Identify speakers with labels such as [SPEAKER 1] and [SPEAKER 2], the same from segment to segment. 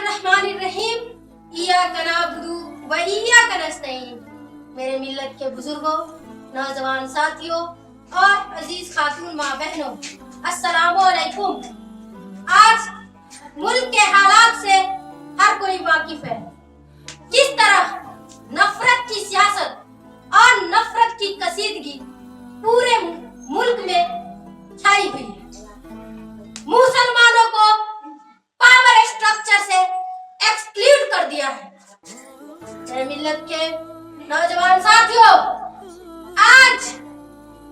[SPEAKER 1] बिस्मिल्लाहिर्रहमानिर्रहीम। इय्याका नअबुदु व इय्याका नस्तईन। मेरे मिल्लत के बुजुर्गों, नौजवान साथियों और अजीज खातून माँ बहनों, अस्सलामु अलैकुम। आज मुल्क के हालात से हर कोई वाकिफ है। किस तरह नफरत की सियासत और नफरत की कसीदगी पूरे मुल्क में छाई हुई है। मुसलमानों को पावर स्ट्रक्चर से एक्सक्लूड कर दिया है। मेरे मिल्लत के नौजवान साथियों, आज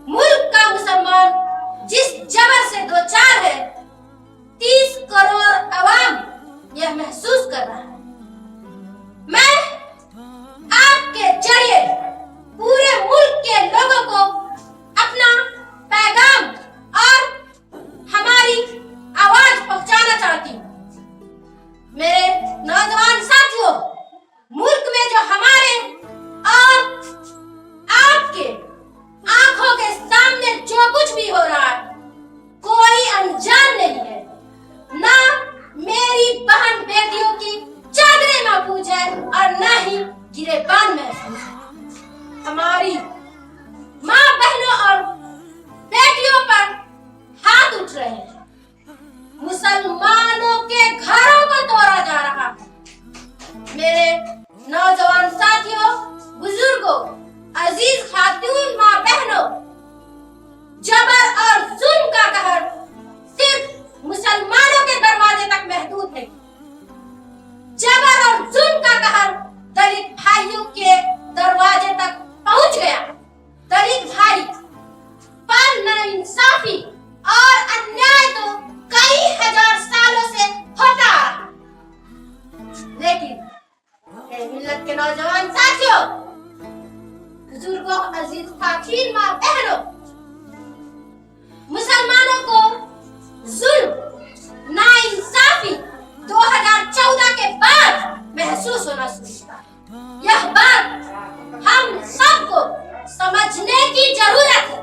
[SPEAKER 1] मुल्क का मुसलमान जिस जबर से दो चार है, 30 करोड़ अवाम यह महसूस कर रहा है। मैं आपके जरिए पूरे मुल्क के लोगों को अपना पैगाम और हमारी आवाज पहुंचाना चाहती हूँ। मेरे नौजवान साथियों, मुल्क में जो हमारे और आपके आंखों के सामने जो कुछ भी हो रहा है, कोई अनजान नहीं है। ना मेरी बहन बेटियों की चादरें महफूज है और ना ही गिरेबान महफूज है। हमारी माँ बहनों और बेटियों पर हाथ उठ रहे हैं। मुसलमानों के घरों को तोड़ा जा रहा है। मेरे नौजवान साथियों, बुजुर्गों, अजीज खातून माँ बहनों, जबर और जुल्म का कहर सिर्फ मुसलमानों के दरवाजे तक महदूद नहीं। जबर और जुल्म का कहर दलित भाइयों के दरवाजे तक पहुंच गया। दलित भाई पर नाइंसाफी और अन्याय तो कई हजार सालों से होता आ रहा, लेकिन मेरे मिल्लत के नौजवान साथियों, बुजुर्गों, अजीज खातून माँ बहनों, मुसलमानों को जुल्म, नाइंसाफी 2014 के बाद महसूस होना शुरू हुआ। यह बात हम सबको समझने की जरूरत है।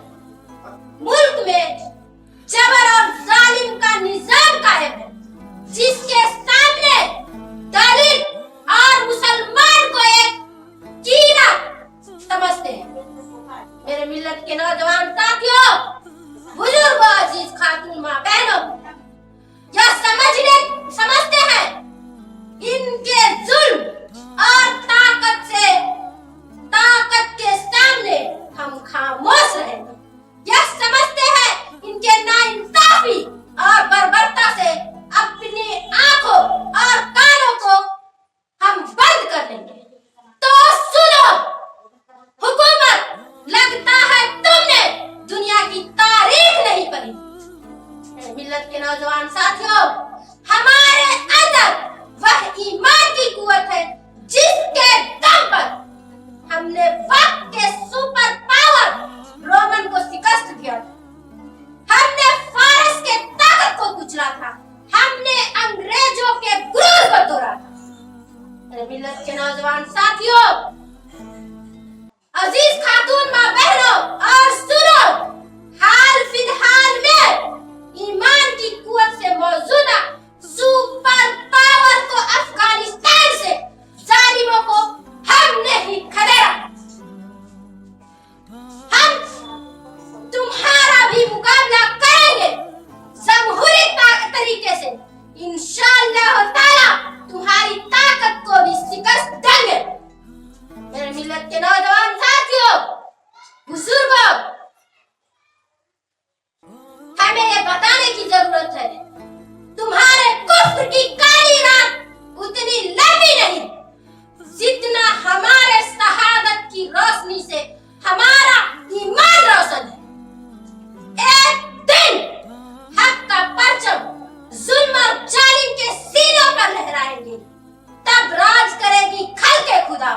[SPEAKER 1] मुल्क में जबर और जालिम का निजाम कायम है, जिसके सामने दलित और मुसलमान को एक कीड़ा समझते हैं। मेरे मिल्लत के नौजवान साथियों, बुजुर्गों, अजीज खातून माँ बहनों, यह समझते हैं इनके जुल्म और ताकत के सामने हम खामोश रहेंगे। यह समझते हैं इनके नाइंसाफी और बर्बरता से अपनी आंखों और कानों को हम बंद कर लेंगे। तो सुनो हुकूमत, लगता है तुमने दुनिया की तारीख नहीं पढ़ी। मिल्लत के नौजवान साथियों, हमारे अंदर वह ईमान की कुव्वत है जिसके दम पर हमने वक्त के सुपर पावर रोमन को शिकस्त दिया था। हमने फारस के ताकत को कुचला था। हमने अंग्रेजों के गुरूर को तोड़ा था। मेरे मिल्लत के नौजवान साथियों, अजीज खातून माँ बहनों, और सुनो, हाल फिलहाल में ईमान की कुव्वत से मौजूदा सुपर पावर को अफगानिस्तान से जालिमों को हमने ही खदेड़ा। हम तुम्हारा भी मुकाबला करेंगे जमहूरी तरीके से। इंशाअल्लाह ताला तुम्हारी ताकत को भी शिकस्त देंगे। मेरे मिल्लत के नौजवान साथियों, बुजुर्गों, हमें ये बताने की जरूरत है, तुम्हारे कुफ्र की काली रात उतनी लंबी नहीं जितना हमारे शहादत की रोशनी से हमारा ईमान रोशन है। एक दिन हक का परचम जुल्म और जालिम के सीनों पर लहराएंगे। तब राज करेगी खल्के खुदा,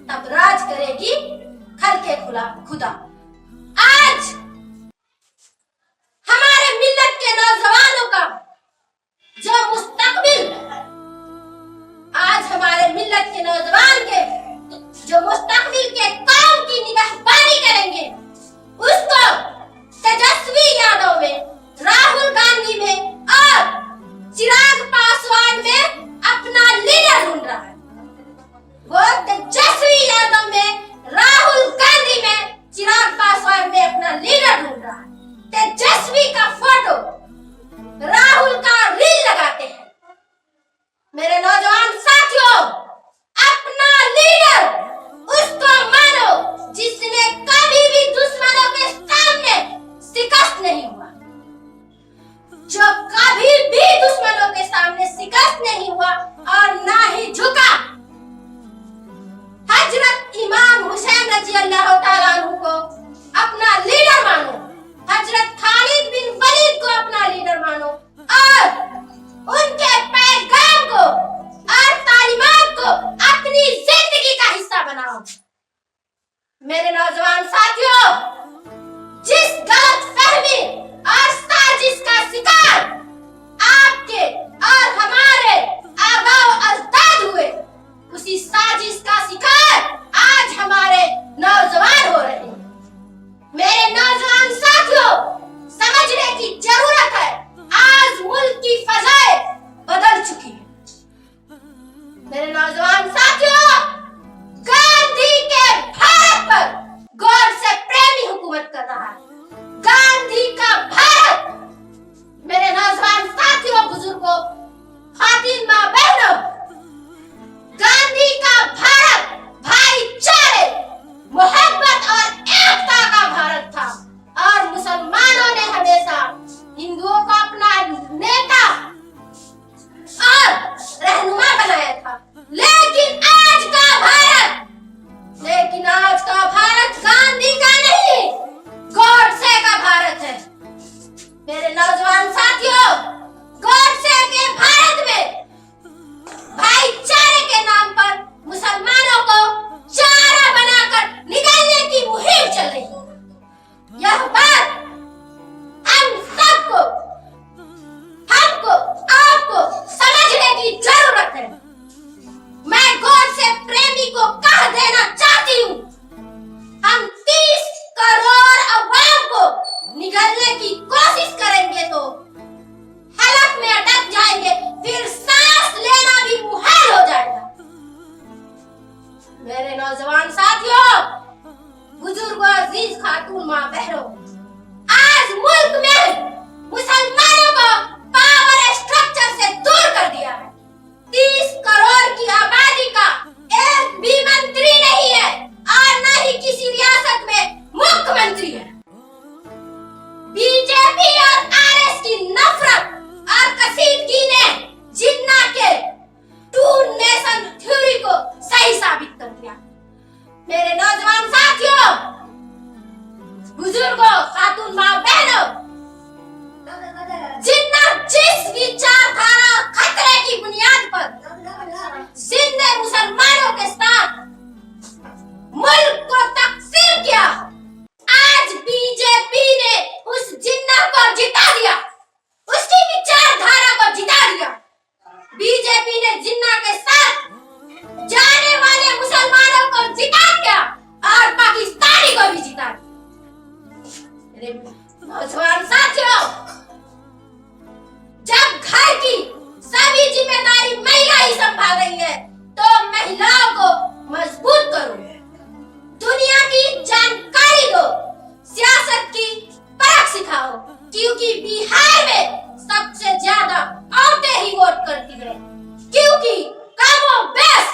[SPEAKER 1] तब राज करेगी खल्के खुदा। आज हमारे मिल्लत के नौजवानों का जो मुस्तकबिल, आज हमारे मिल्लत के नौजवान के जो मुस्तकबिल के काम की निगहबानी करेंगे, उसको तेजस्वी यादव में, राहुल गांधी में और चिराग पासवान में अपना बेबस नहीं हुआ और ना ही झुका। हजरत इमाम हुसैन रजी अल्लाह तआला अन्हु को अपना लीडर मानो, हजरत खालिद बिन वलीद को अपना लीडर मानो और उनके पैगाम को और तालीमात को अपनी जिंदगी का हिस्सा बनाओ। मेरे नौजवान साथियों, जिस गलत फहमी और साजिश का शिकार आपके और हमारे आबाओ अजदाद हुए, उसी साजिश का शिकार आज हमारे नौजवान हो रहे हैं। मेरे नौजवान साथियों, समझने की जरूरत है, आज मुल्क की फजाएं बदल चुकी है। मेरे नौजवान साथियों, गांधी के भारत पर गौर से प्रेमी हुकूमत कर रहा है। गांधी का भारत, मेरे नौजवान साथियों, बुजुर्गों, खातिन मां बहनों, गांधी का भारत भाईचारे, मोहब्बत और एकता का भारत था और मुसलमानों ने हमेशा हिंदुओं को अपना नेता और रहनुमा बनाया था। लेकिन आज का भारत गांधी का नहीं, गॉडसे का भारत है। मेरे नौजवान साथियों, गॉडसे के भारत में भाईचारे के नाम पर मुसलमानों को चारा बनाकर निकालने की मुहिम चल रही है। यह बात हम सबको, हमको, आपको समझने की जरूरत है। मैं गॉडसे प्रेमी को कह देना चाहती हूँ, हम 30 करोड़ अवाम को निगलने की कोशिश करेंगे तो हलक में अटक जाएंगे, फिर सांस लेना भी मुहाल हो जाएगा। मेरे नौजवान साथियों, बुजुर्गों, अजीज खातून, मां बहनों, आज मुल्क में मुसलमानों को पावर स्ट्रक्चर से दूर कर दिया है। 30 करोड़ की आबादी का एक भी मंत्री नहीं है और न ही किसी रियासत में मुख्यमंत्री है। बीजेपी और आरएस की नफरत और कसीदगी ने जिन्ना के टू नेशन थ्योरी को सही साबित कर दिया। मेरे नौजवान साथियों, बुजुर्गों, खातून, मां बहनों, जिन्ना जिस विचारधारा खतरे की बुनियाद पर जिंदे मुसलमानों के साथ मुल्क को तकसीम किया, आज बीजेपी ने उस जिन्ना को जिता दिया, उसकी विचारधारा को जिता दिया। बीजेपी ने जिन्ना के साथ जाने वाले मुसलमानों को जिता दिया और पाकिस्तानी को भी जिता दिया। नौजवान साथियों, जब घर की सभी जिम्मेदारी महिला ही संभाल रही है, तो महिलाओं को मजबूत करो, दुनिया की जानकारी दो, सियासत की परख सिखाओ, क्योंकि बिहार में सबसे ज्यादा औरतें ही वोट करती है, क्योंकि कमो बेश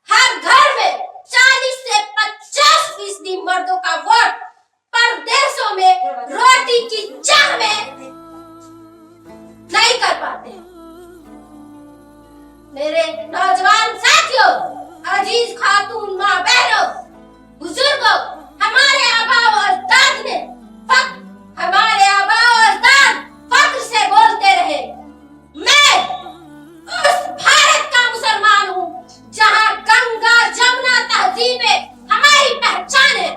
[SPEAKER 1] हर घर में 40 से 50% मर्दों का वोट परदेशों में रोटी की चाह में नहीं कर पाते। मेरे नौजवान साथियों, अजीज खातून, मां बहनों, बुजुर्गों, हमारे आबाओ अजदाद ने फख्र से बोलते रहे, मैं उस भारत का मुसलमान हूँ जहाँ गंगा जमुना तहजीबें हमारी पहचान है,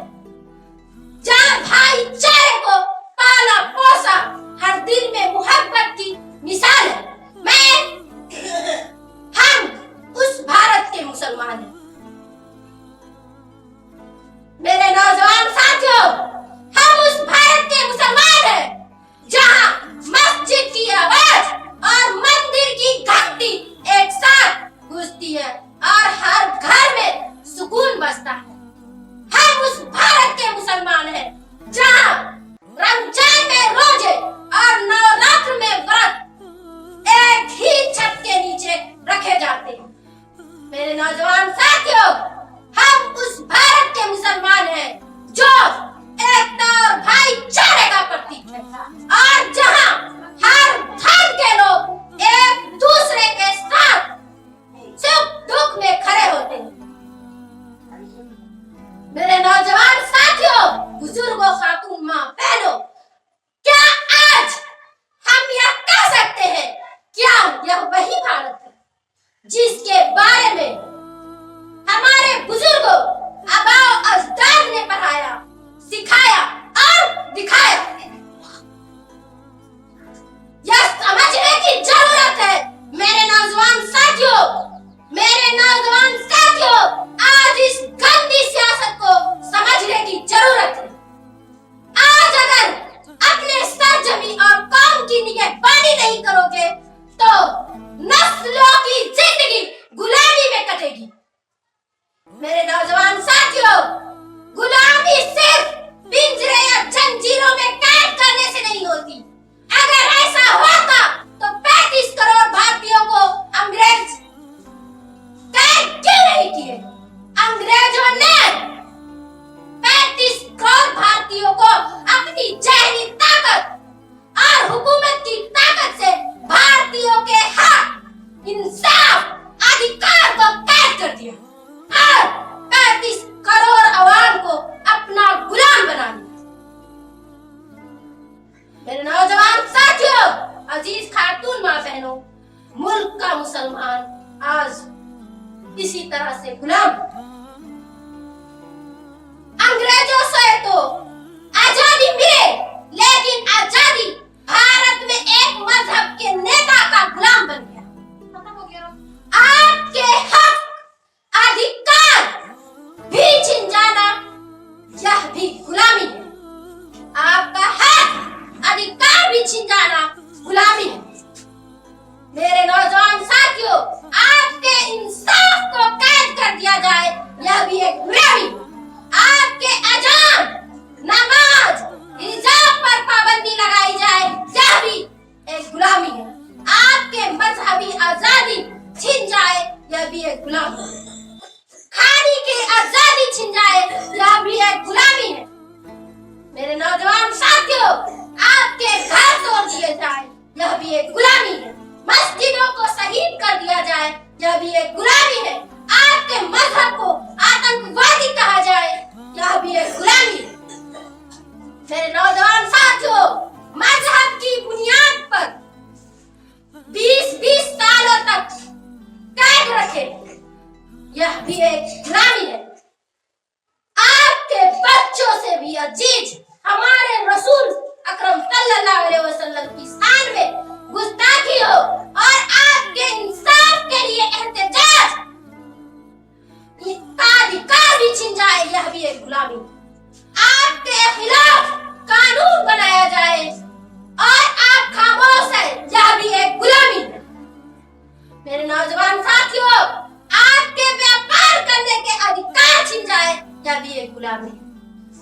[SPEAKER 1] जहाँ भाईचारे को पाला पोसा हर दिल में मोहब्बत की मिसाल है। हम उस भारत के मुसलमान हैं। यह वही भारत है जिसके बारे में हमारे बुजुर्गों आबाओ अजदाद ने पढ़ाया, सिखाया और दिखाया। यह समझने की जरूरत है मेरे नौजवान साथियों, आज इस गंदी सियासत को समझने की जरूरत है। आज अगर अपने सरजमी और कौम की निगहबानी नहीं करोगे तो नस्लों की जिंदगी गुलामी में कटेगी। मेरे नौजवान साथियों, गुलामी सिर्फ पिंजरे या जंजीरों में कैद करने से नहीं होती। अगर ऐसा होता तो 35 करोड़ भारतीयों को अंग्रेज कैद क्यों नहीं किए? अंग्रेजों ने 35 करोड़ भारतीयों को अपनी जहरी ताकत और हुकूमत की ताकत से भारतीयों के हक, इंसाफ, अधिकार को कैद कर दिया और 35 करोड़ अवाम को अपना गुलाम बना लिया। मेरे नौजवान साथियों, अजीज खातून माँ बहनों, मुल्क का मुसलमान आज इसी तरह से गुलाम। अंग्रेजों से तो आजादी मिले, लेकिन आजादी भारत में एक मजहब के नेता का गुलाम बन गया। खत्म हो गया। आपके हक, अधिकार भी छिन जाना यह भी गुलामी है। आपका हक, अधिकार भी छिन जाना गुलामी है। मेरे नौजवान साथियों, आपके इंसाफ को कैद कर दिया जाए यह भी एक गुलामी। आपके अजान, नमाज, हिजाब पर पाबंदी लगाई जाए यह भी एक गुलामी है। आपके मजहबी आजादी छिन जाए यह भी एक गुलामी है। खाने की आजादी छिन जाए यह भी एक गुलामी है। मेरे नौजवान साथियों, आपके घर तोड़ दिए जाए यह भी एक गुलामी है। मस्जिदों को शहीद कर दिया जाए यह भी एक गुलामी है। आपके मजहब को आतंकवादी कहा जाए यह भी एक गुलामी है। मेरे नौजवान साथियों, मजहब की बुनियाद पर 20-20 सालों तक कैद रखे यह भी एक गुलामी है। आपके बच्चों से भी अजीज हमारे रसूल अकरम सल्लल्लाहु अलैहि वसल्लम की शान में गुस्ताखी हो और आपके इंसाफ के लिए एहतजाज का अधिकार भी छिन जाए यह भी एक गुलामी। आपके खिलाफ कानून बनाया जाए और आप खामोश हैं यह भी एक गुलामी है। मेरे नौजवान साथियों, आपके व्यापार करने के अधिकार छिन जाए यह भी एक गुलामी है।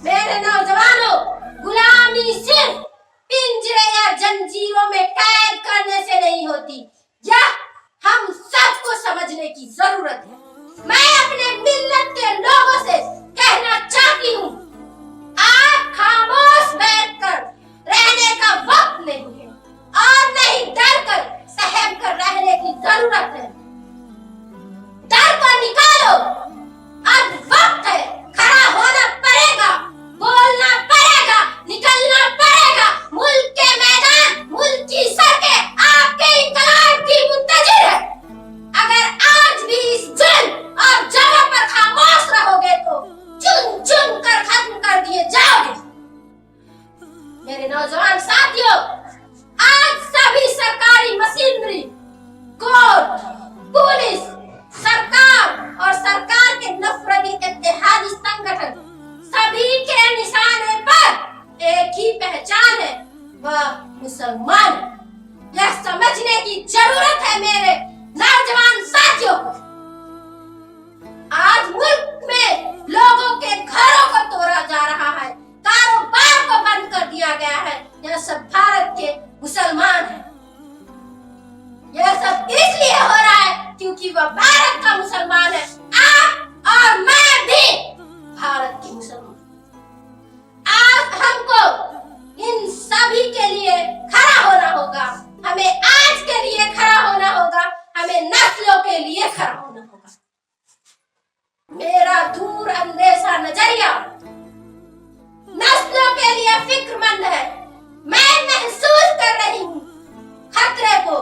[SPEAKER 1] मेरे नौजवानों, गुलामी सिर्फ पिंजरे या जंजीरों में कैद करने से नहीं होती, यह हम सबको समझने की जरूरत है। मैं अपने मिल्लत के लोगों से कहना चाहती हूँ, आप खामोश बैठकर रहने का वक्त नहीं है और नहीं डरकर सहम कर रहने की जरूरत है। डर को निकालो, अब वक्त है। खड़ा होना पड़ेगा, बोलना पड़ेगा, निकलना पड़ेगा। मुल्क के मैदान, मुल्क की सड़कें आपके इंकलाब की मुंतजिर है। अगर आज भी इस जुल्म और जगह पर खामोश रहोगे तो चुन चुन कर खत्म कर दिए जाओगे। मेरे नौजवान साथियों, आज सभी सरकारी मशीनरी, कोर्ट, पुलिस, सरकार और सरकार के नफरती इत्तेहादी संगठन सभी के निशाने पर एक ही पहचान है, वह मुसलमान है। यह समझने की जरूरत है मेरे नौजवान साथियों को। आज मुल्क में लोगों के घरों को तोड़ा जा रहा है, कारोबार को बंद कर दिया गया है। यह सब भारत के मुसलमान हैं। यह सब इसलिए हो रहा है क्योंकि वह भारत का मुसलमान है। आप और मैं भी भारत की मुसलमान। आज हमको इन सभी के लिए खड़ा होना होगा। हमें आज के लिए खड़ा होना होगा, हमें नस्लों के लिए खड़ा होना होगा। मेरा दूर अंदेशा नजरिया नस्लों के लिए फिक्रमंद है। मैं महसूस कर रही हूँ खतरे को।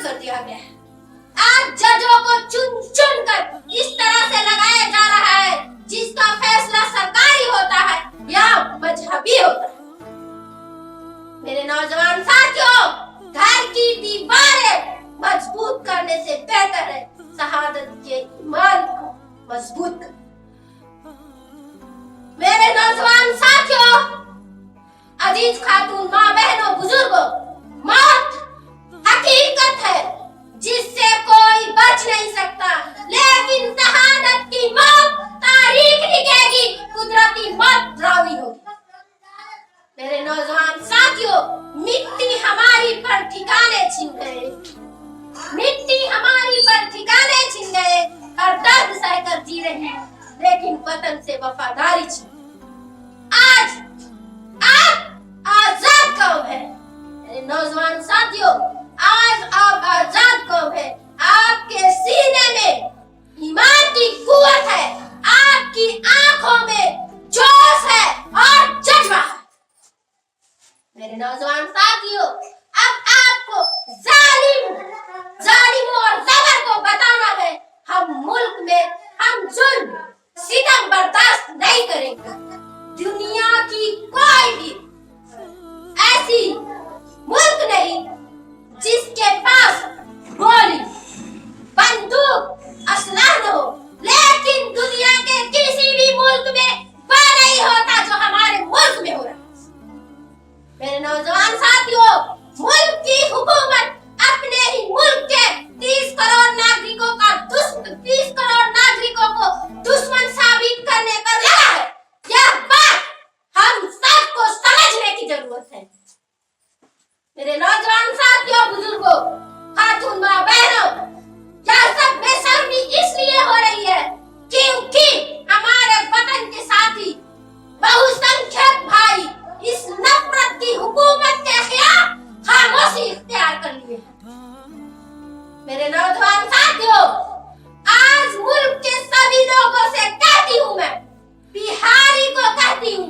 [SPEAKER 1] कर दिया गया है। आज जजों को चुन चुन कर इस तरह से लगाया जा रहा है जिसका फैसला सरकारी होता है या मजहबी होता है। मेरे नौजवान साथियों, घर की दीवारें मजबूत करने से बेहतर है शहादत के ईमान को मजबूत कर। मेरे नौजवान साथियों, अजीज खातून, माँ बहनों, बुजुर्गों, मौत हकीकत है जिससे कोई बच नहीं सकता, लेकिन शहादत की मौत तारीख लिखेगी, कुदरती मौत ड्रावी होगी। मेरे नौजवान साथियों, मिट्टी हमारी पर ठिकाने छिन गए, मिट्टी हमारी पर ठिकाने छिन गए और दर्द सहकर जी रही, लेकिन वतन से वफादारी छिन। आज आप आजाद कौम है। मेरे नौजवान साथियों, आज आप आजाद कौम है। आपके सीने में ईमान की कुव्वत है, आपकी आंखों में जोश है और जज्बा है। मेरे नौजवान साथियों, अब आपको जालिमों और जबर को बताना है, हम मुल्क में हम जुल्म सितम बर्दाश्त नहीं करेंगे। दुनिया की कोई भी ऐसी मुल्क नहीं जिसके पास गोली, बंदूक, असलहा न हो, लेकिन दुनिया के किसी भी मुल्क में वह नहीं होता जो हमारे मुल्क में हो रहा है। मेरे नौजवान साथियों, मुल्क की हुकूमत अपने ही मुल्क के 30 करोड़ नागरिकों को दुश्मन साबित करने पर लगा है। यह बात हम सबको समझने की जरूरत है। मेरे नौजवान साथियों, बुजुर्गों, खातून, माँ बहनों, यह सब बेशर्मी इसलिए हो रही है क्योंकि हमारे वतन के साथी बहुसंख्यक भाई इस नफरत की हुकूमत के खिलाफ खामोशी इख्तियार कर लिए हैं। मेरे नौजवान साथियों, आज मुल्क के सभी लोगों से कहती हूँ, मैं बिहारी को कहती हूँ,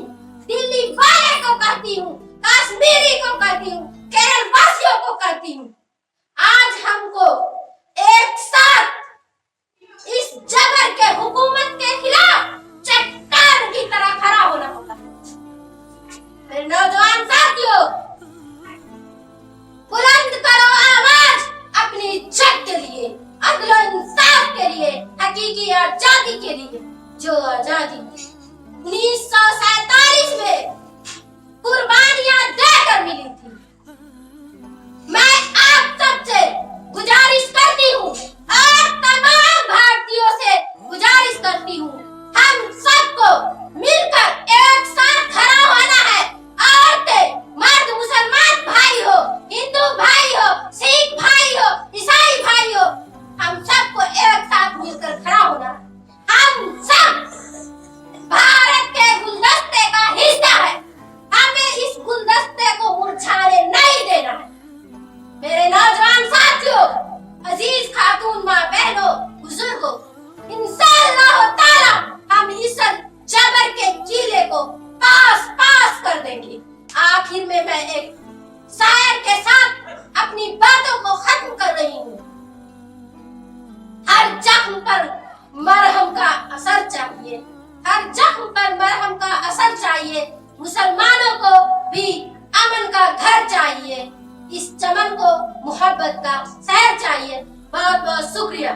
[SPEAKER 1] दिल्ली वाले को कहती हूँ, कश्मीरी को कहती हूँ, केरल वासियों को कहती हूँ, आज हमको एक साथ इस जबर के हुकूमत के खिलाफ चट्टान की तरह खड़ा होना होगा। मेरे नौजवान साथियों, बुलंद करो आवाज अपनी इज्जत के लिए, अदल और इंसाफ के लिए, हकीकी आजादी के लिए, जो आजादी 1947 में कुर्बानियां देकर मिली थी। मैं आप सबसे गुजारिश करती हूँ और तमाम भारतीयों से गुजारिश करती हूँ, हम सबको मिलकर एक साथ खड़ा होना है। औरतें, मर्द, मुसलमान भाई हो, हिंदू भाई हो, सिख भाई हो, ईसाई भाई हो, हम सबको एक साथ मिलकर खड़ा होना है। हम सब भारत के गुलदस्ते का हिस्सा है, हमें इस गुलदस्ते को मुरझाने नहीं देना है। मेरे नौजवान साथियों, अजीज खातून, माँ बहनों, बुजुर्गों, इंशाअल्लाह ताला हम इस जबर के किले को पास कर देंगे। आखिर में मैं एक शायर के साथ अपनी बातों को खत्म कर रही हूँ। हर जख्म पर मरहम का असर चाहिए, हर जख्म पर मरहम का असर चाहिए। मुसलमानों को भी अमन का घर चाहिए, इस चमन को मोहब्बत का शहर चाहिए। बहुत बहुत शुक्रिया।